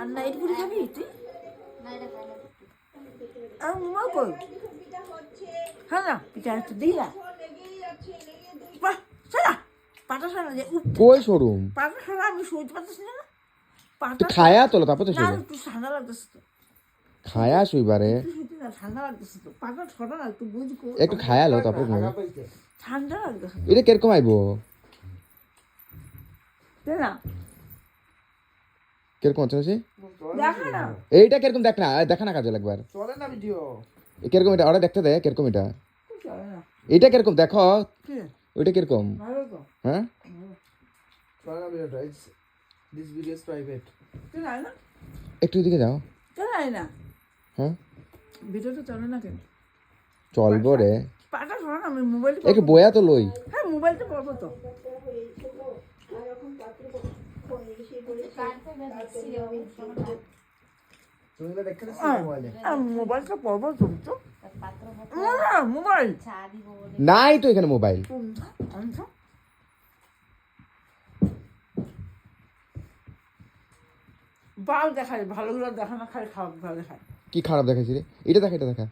ঠান্ডা এটুকুনি খাবি তুই? মোবাইল কই? হ্যাঁ না পিঠা একটু দিই না। বাহ সারা পাটা সারা যে কই শোরুম পাটা সারা আমি শুইতে পারতেছি না। তো পাটা খায়া তোলো তারপর তো না শুইবে একটু ঠান্ডা লাগতেছে তো। খায়া শুইবারে শুইতে না ঠান্ডা লাগতেছে তো। পাটা ছটা না একটু বুঝ কো। একটু খায়া লো তারপর ঘুমাবো। ঠান্ডা লাগতেছে। এটা কিরকম আইবো তাই না? কিরকম হচ্ছে দেখা না। এইটা কিরকম দেখ না দেখা না কাজে একবার চলে না ভিডিও কিরকম এটা ওরা দেখতে দেয় কিরকম এটা চলে না। এটা কিরকম দেখো কি? ওইটা কিরকম ভালো তো। হ্যাঁ চলে না ভিডিওটা দিস ভিডিও ইজ প্রাইভেট তুই নাই না? একটু দিকে যাও তুই নাই না? হ্যাঁ ভিডিওটা চলে না কেন? চলবো রে পাটা ছড়া না আমি মোবাইলটা একটু বয়া তো লই হ্যাঁ মোবাইলটা পড়বো তো। তুমি তো দেখতে মোবাইলে মোবাইলটা পড়বো তুমি তো। না মোবাইল নাই তো এখানে মোবাইল ভালো দেখায় ভালোগুলো দেখা না খালি খারাপ ভালো দেখায়। কি খারাপ দেখাইছি রে এটা দেখা